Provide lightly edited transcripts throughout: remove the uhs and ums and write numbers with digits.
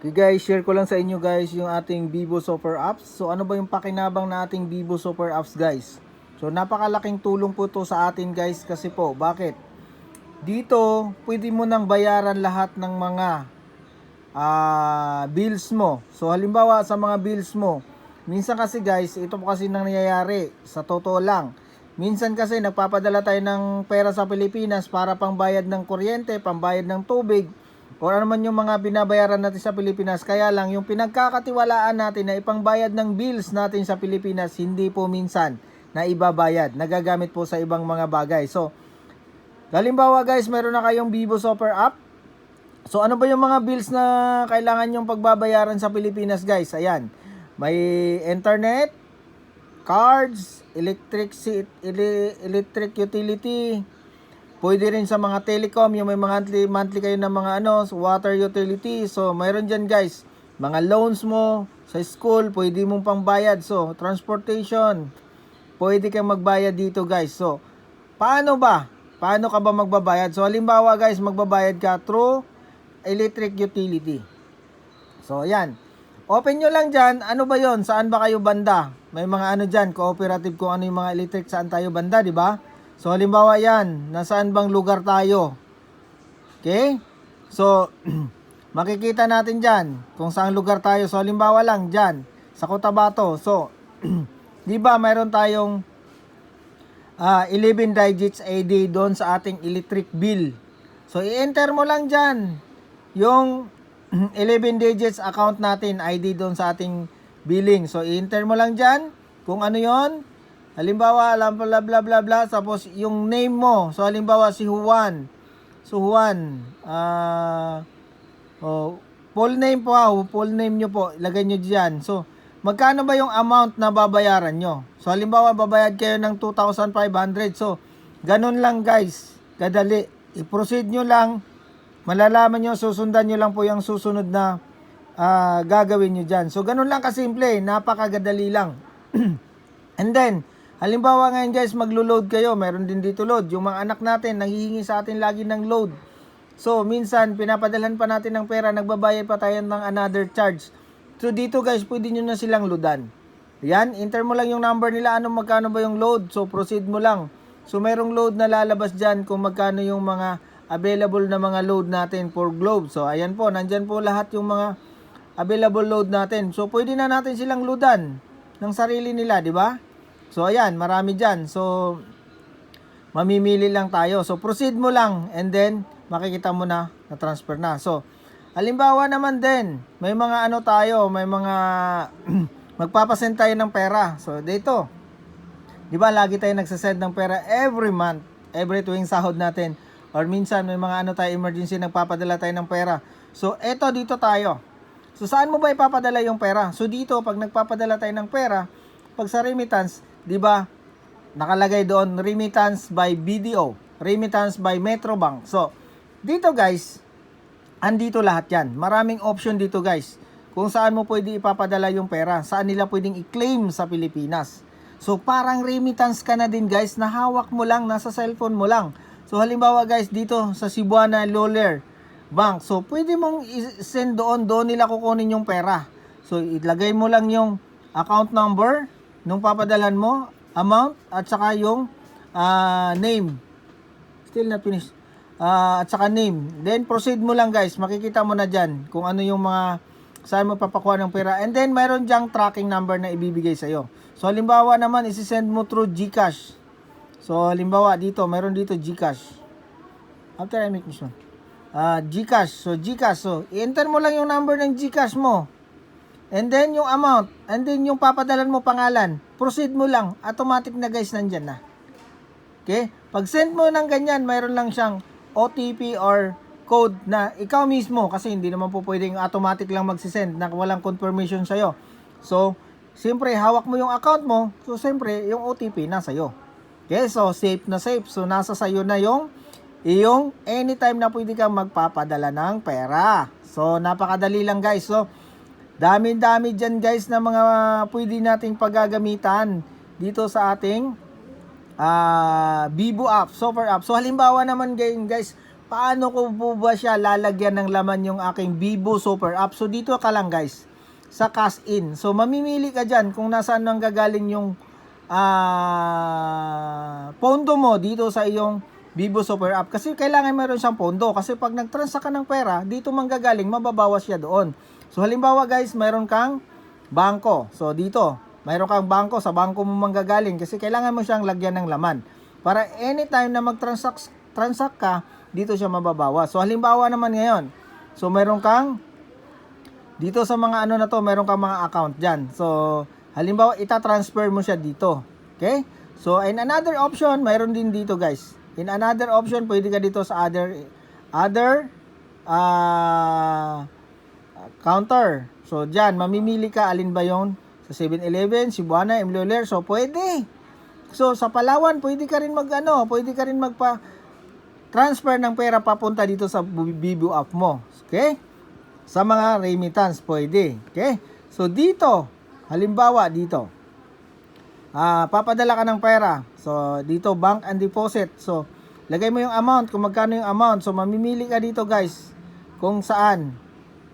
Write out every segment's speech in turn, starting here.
Okay guys, share ko lang sa inyo guys yung ating Vivo Super Apps. So ano ba yung pakinabang na ating Vivo Super Apps guys? So napakalaking tulong po to sa atin guys kasi po, bakit? Dito, pwede mo nang bayaran lahat ng mga bills mo. So halimbawa sa mga bills mo, minsan kasi guys, ito po kasi nangyayari sa totoo lang. Minsan kasi nagpapadala tayo ng pera sa Pilipinas para pangbayad ng kuryente, pangbayad ng tubig, o ano man yung mga binabayaran natin sa Pilipinas. Kaya lang yung pinagkakatiwalaan natin na ipangbayad ng bills natin sa Pilipinas, hindi po minsan na ibabayad. Nagagamit po sa ibang mga bagay. So, halimbawa guys, meron na kayong Vivo Super App. So ano ba yung mga bills na kailangan yung pagbabayaran sa Pilipinas guys? Ayan. May internet, cards, electric utility. Pwede rin sa mga telecom, yung may monthly kayo ng mga water utility. So mayroon diyan guys, mga loans mo sa school, pwede mong pangbayad. So transportation, pwede kang magbayad dito guys. So paano ba? Paano ka ba magbabayad? So halimbawa guys, magbabayad ka through electric utility. So ayan. Open nyo lang dyan. Ano ba yon? Saan ba kayo banda? May mga ano dyan, cooperative kung ano yung mga electric, saan tayo banda, di ba? So halimbawa yan, nasaan bang lugar tayo? Okay? So, makikita natin dyan kung saan lugar tayo. So halimbawa lang dyan, sa Cotabato. So, di ba mayroon tayong 11 digits AD doon sa ating electric bill. So, i-enter mo lang dyan yung 11 digits account natin, ID doon sa ating billing. So, i-enter mo lang dyan kung ano yon. Halimbawa, bla bla bla bla, tapos yung name mo. So, halimbawa, si Juan. So, Juan, full name po full name nyo po, ilagay nyo dyan. So, magkano ba yung amount na babayaran nyo? So, halimbawa, babayad kayo ng 2,500. So, ganun lang guys, kadali. I-proceed nyo lang, malalaman nyo, susundan nyo lang po yung susunod na gagawin nyo dyan. So, ganun lang kasimple, napakagadali lang. And then, halimbawa ngayon guys, maglo-load kayo, meron din dito load. Yung mga anak natin, nanghihingi sa atin lagi ng load. So, minsan, pinapadalhan pa natin ng pera, nagbabayad pa tayo ng another charge. So, dito guys, pwede nyo na silang loadan. Yan, enter mo lang yung number nila, magkano ba yung load. So, proceed mo lang. So, merong load na lalabas dyan kung magkano yung mga available na mga load natin for Globe. So, ayan po, nandyan po lahat yung mga available load natin. So, pwede na natin silang loadan ng sarili nila, di ba? So, ayan, marami dyan. So, mamimili lang tayo. So, proceed mo lang and then, makikita mo na na-transfer na. So, halimbawa naman din, may mga tayo, may mga magpapasend tayo ng pera. So, dito, di ba, lagi tayo nagsasend ng pera every month, every tuwing sahod natin. Or minsan, may mga tayo, emergency, nagpapadala tayo ng pera. So, eto, dito tayo. So, saan mo ba ipapadala yung pera? So, dito, pag nagpapadala tayo ng pera, pag sa remittance, di ba, nakalagay doon, remittance by BDO, remittance by Metrobank. So, dito guys, andito lahat yan. Maraming option dito guys. Kung saan mo pwede ipapadala yung pera, saan nila pwedeng i-claim sa Pilipinas. So, parang remittance ka na din guys, na hawak mo lang, nasa cellphone mo lang. So, halimbawa guys, dito sa Cebuana Loler Bank. So, pwede mong i-send doon nila kukunin yung pera. So, ilagay mo lang yung account number nung papadalhan mo, amount, at saka yung name. Still not finished. At saka name. Then, proceed mo lang guys. Makikita mo na dyan kung ano yung mga saan mo papakuha ng pera. And then, mayroon dyang tracking number na ibibigay sa'yo. So, halimbawa naman, isi-send mo through GCash. So, halimbawa dito, mayroon dito GCash. After I make this one. GCash. So, GCash. So, i-enter mo lang yung number ng GCash mo. And then, yung amount. And then, yung papadalan mo pangalan. Proceed mo lang. Automatic na guys, nandyan na. Okay? Pag send mo ng ganyan, mayroon lang siyang OTP or code na ikaw mismo. Kasi hindi naman po pwedeng automatic lang magsisend na walang confirmation sa'yo. So, siyempre, hawak mo yung account mo. So, siyempre, yung OTP nasa iyo. Okay? So, safe na safe. So, nasa sayo na yung anytime na pwede kang magpapadala ng pera. So, napakadali lang guys. So, dami-dami dyan guys na mga pwede nating paggagamitan dito sa ating Vivo app, Super app. So halimbawa naman guys, paano ko po ba siya lalagyan ng laman yung aking Vivo Super App? So dito ka lang guys, sa cash in. So mamimili ka dyan kung nasaan nang gagaling yung pondo mo dito sa iyong Vivo Super App. Kasi kailangan meron siyang pondo. Kasi pag nag-transact ka ng pera, dito manggagaling, mababawas siya doon. So halimbawa guys, meron kang bangko. So dito, meron kang bangko, sa bangko mo manggagaling. Kasi kailangan mo siyang lagyan ng laman. Para anytime na mag-transact ka, dito siya mababawas. So halimbawa naman ngayon, so meron kang dito sa mga ano na to, meron kang mga account dyan. So halimbawa ita-transfer mo siya dito. Okay? So in another option, mayroon din dito guys. In another option, pwede ka dito sa other counter. So dyan, mamimili ka alin ba yung sa 7-Eleven, Cebuana, Emloler. So pwede. So sa Palawan, pwede ka rin pwede ka rin transfer ng pera papunta dito sa Vivo app mo. Okay? Sa mga remittance, pwede. Okay? So, dito, halimbawa, dito, papadala ka ng pera. So, dito, bank and deposit. So, lagay mo yung amount, kung magkano yung amount. So, mamimili ka dito, guys, kung saan.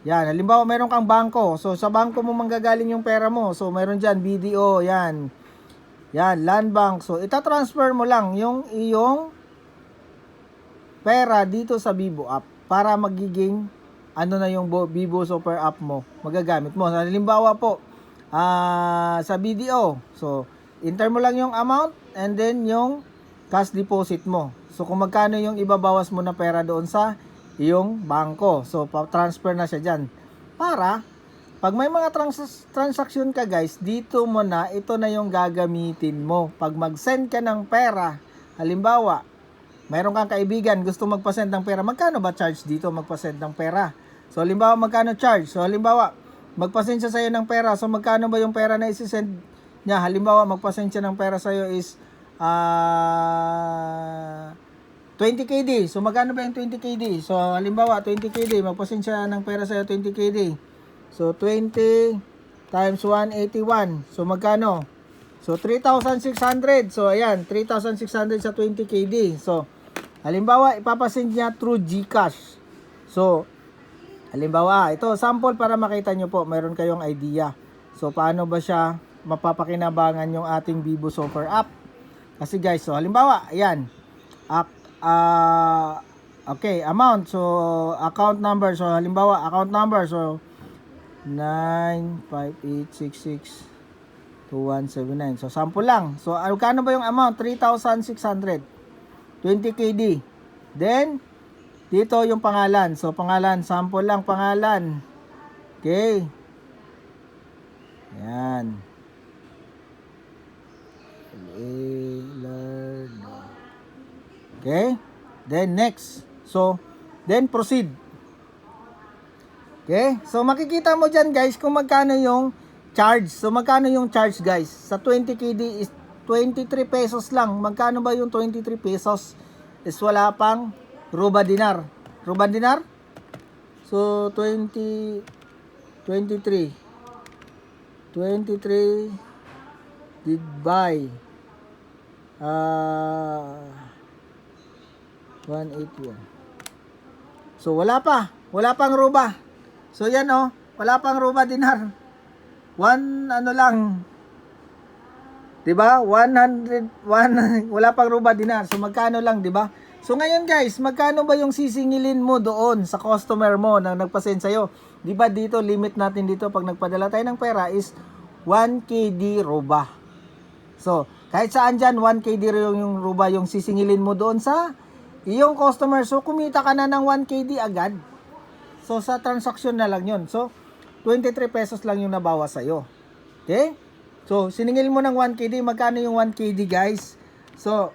Yan, halimbawa, meron kang bangko. So, sa bangko mo manggagaling yung pera mo. So, meron dyan, BDO, yan. Yan, Land Bank. So, itatransfer mo lang yung iyong pera dito sa Vivo app para magiging na yung Vivo Super App mo magagamit mo. So, halimbawa po sa BDO, so enter mo lang yung amount and then yung cash deposit mo. So kung magkano yung ibabawas mo na pera doon sa iyong bangko, so transfer na siya dyan para pag may mga transaction ka guys, dito mo na, ito na yung gagamitin mo pag mag-send ka ng pera. Halimbawa, mayroon kang kaibigan, gusto magpa-send ng pera. Magkano ba charge dito magpa-send ng pera? So, halimbawa, magkano charge? So, halimbawa, magpa-send siya sa'yo ng pera. So, magkano ba yung pera na isi-send niya? Halimbawa, magpa-send siya ng pera sa'yo is 20 KD. So, magkano ba yung 20 KD? So, halimbawa, 20 KD. Magpa-send siya ng pera sa'yo 20 KD. So, 20 times 181. So, magkano? So, 3,600. So, ayan, 3,600 sa 20 KD. So, halimbawa, ipapasend niya through GCash. So, halimbawa, ito, sample para makita nyo po, mayroon kayong idea. So, paano ba siya mapapakinabangan yung ating Vivo Super App? Kasi guys, so, halimbawa, ayan, okay, amount. So, account number. So, halimbawa, account number. So, 958662179. So, sample lang. So, kano ba yung amount? 3,600. 20 KD. Then, dito yung pangalan. So, pangalan. Sample lang pangalan. Okay. Yan. Okay. Then, next. So, then proceed. Okay? So, makikita mo dyan guys kung magkano yung charge. So, magkano yung charge guys? Sa 20 KD is 23 pesos lang. Magkano ba yung 23 pesos? Is wala pang ruba dinar. Ruba dinar? So, 23 divide by 181. So, wala pa. Wala pang ruba. So, yan wala pang ruba dinar. Lang. Diba? 101. Wala pang ruba dinar. So, magkano lang, diba? So, ngayon guys, magkano ba yung sisingilin mo doon sa customer mo na nagpa-send sa'yo? Diba dito, limit natin dito pag nagpadala tayo ng pera is 1 KD ruba. So, kahit saan dyan, 1 KD yung ruba yung sisingilin mo doon sa iyong customer. So, kumita ka na ng 1 KD agad. So, sa transaction na lang yun. So, 23 pesos lang yung nabawas sa'yo. Okay? So, siningil mo ng 1 KD. Magkano yung 1 KD, guys? So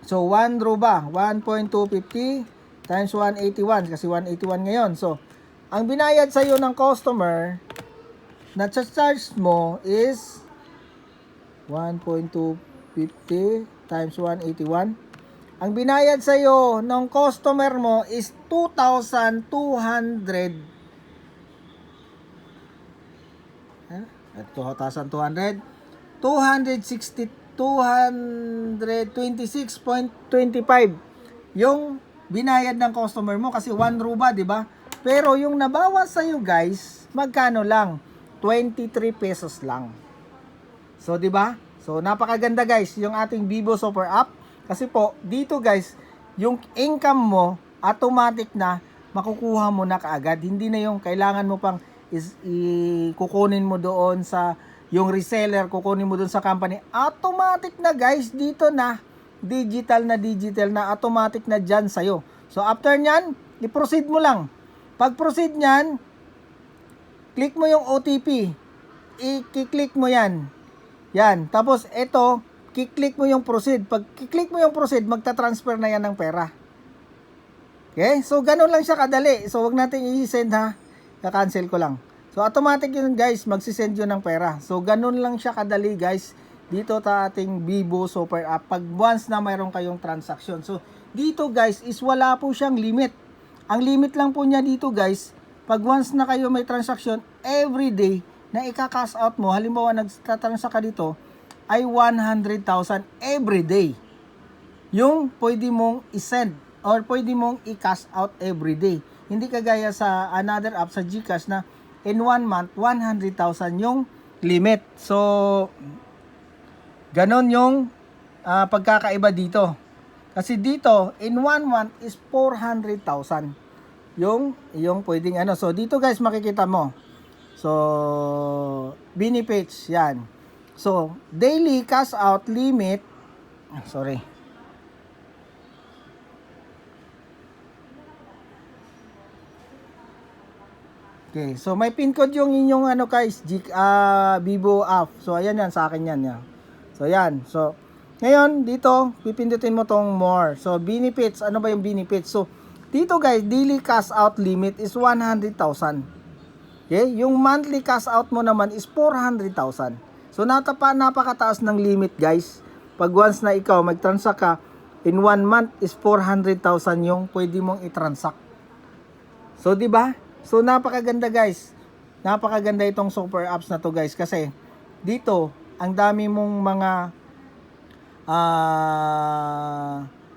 1 ruba. 1.250 times 181. Kasi 181 ngayon. So, ang binayad sa'yo ng customer na charge mo is 1.250 times 181. Ang binayad sa iyo ng customer mo is 2,200. 2,200. 226.25 yung binayad ng customer mo kasi 1 ruba, di ba? Pero yung nabawas sa'yo guys, magkano lang? 23 pesos lang. So, di ba? So, napakaganda guys, yung ating Vivo Super App. Kasi po, dito guys, yung income mo, automatic na, makukuha mo na kaagad. Hindi na yung kailangan mo pang kukunin mo doon sa yung reseller, kukunin mo doon sa company. Automatic na guys, dito na, digital na, automatic na dyan sa'yo. So, after nyan, i-proceed mo lang. Pag-proceed nyan, click mo yung OTP. I-click mo yan. Yan. Tapos, ito, kiklik mo yung proceed. Pag kiklik mo yung proceed, magta-transfer na yan ng pera. Okay? So, ganun lang siya kadali. So, wag natin i-send ha. Ka-cancel ko lang. So, automatic yun guys, magsisend yun ng pera. So, ganun lang siya kadali guys. Dito ta ating Vivo Super App. Pag once na mayroon kayong transaction. So, dito guys, is wala po siyang limit. Ang limit lang po niya dito guys, pag once na kayo may transaction, every day na ika-cash out mo, halimbawa nagtatransact ka dito, ay 100,000 every day. Yung pwede mong i-send or pwede mong i-cash out every day. Hindi kagaya sa another app, sa GCash na in 1 month, 100,000 yung limit. So, ganon yung pagkakaiba dito. Kasi dito, in 1 month is 400,000. Yung pwedeng ano. So, dito guys, makikita mo. So, benefits, yan. So, daily cash out limit, sorry. Okay, so may pin code yung inyong ano guys, Vivo app. So, ayan yan, sa akin yan. Yan. So, yan. So, ngayon, dito, pipindutin mo tong more. So, benefits, ano ba yung benefits? So, dito guys, daily cash out limit is 100,000. Okay? Yung monthly cash out mo naman is 400,000. So, napakataas ng limit guys. Pag once na ikaw mag-transact ka, in 1 month is 400,000 yung pwede mong i-transact. So, di ba? So, napakaganda guys. Napakaganda itong super apps na to guys. Kasi, dito, ang dami mong mga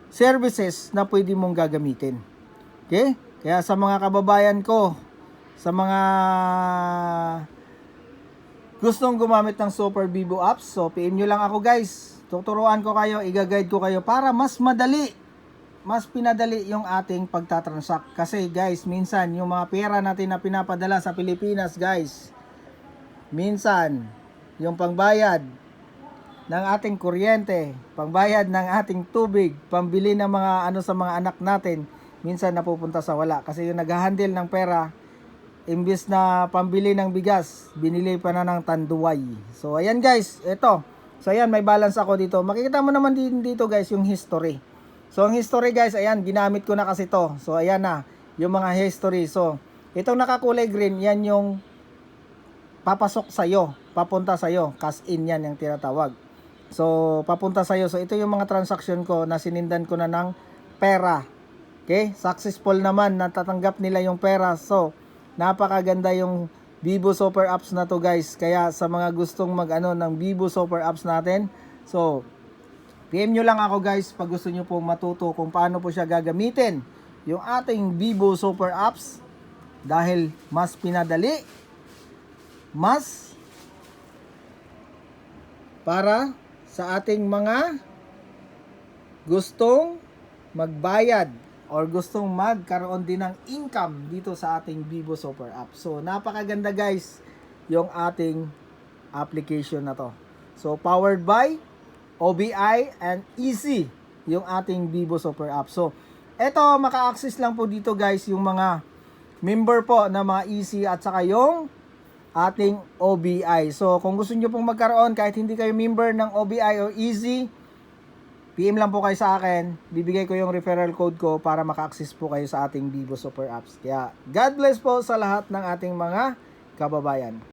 services na pwede mong gagamitin. Okay? Kaya sa mga kababayan ko, sa mga gustong gumamit ng Super Vivo apps, so PM nyo lang ako guys. Tuturuan ko kayo, i-guide ko kayo para mas madali, mas pinadali yung ating pagtatransact. Kasi guys, minsan yung mga pera natin na pinapadala sa Pilipinas guys, minsan yung pangbayad ng ating kuryente, pangbayad ng ating tubig, pambili ng mga ano sa mga anak natin, minsan napupunta sa wala. Kasi yung nag-handle ng pera, imbis na pambili ng bigas, binili pa na ng tanduay. So, ayan guys, ito. So, ayan, may balance ako dito. Makikita mo naman dito guys, yung history. So, ang history guys, ayan, ginamit ko na kasi to. So, ayan na, yung mga history. So, itong nakakulay green, yan yung papasok sa'yo, papunta sa'yo. Cash in yan yung tinatawag. So, papunta sa'yo. So, ito yung mga transaction ko na sinindan ko na ng pera. Okay? Successful naman, natatanggap nila yung pera. So, napakaganda yung Vivo Super Apps na to guys. Kaya sa mga gustong mag-ano ng Vivo Super Apps natin, so, PM nyo lang ako guys pag gusto nyo pong matuto kung paano po siya gagamitin yung ating Vivo Super Apps. Dahil mas pinadali, mas para sa ating mga gustong magbayad or gustong magkaroon din ng income dito sa ating Vivo Super App. So, napakaganda guys yung ating application na to. So, powered by OBI and Easy yung ating Vivo Super App. So, eto, maka-access lang po dito guys yung mga member po na mga Easy at saka yung ating OBI. So, kung gusto nyo pong magkaroon, kahit hindi kayo member ng OBI o Easy, PM lang po kayo sa akin. Bibigay ko yung referral code ko para maka-access po kayo sa ating Vivo Super Apps. Kaya, God bless po sa lahat ng ating mga kababayan.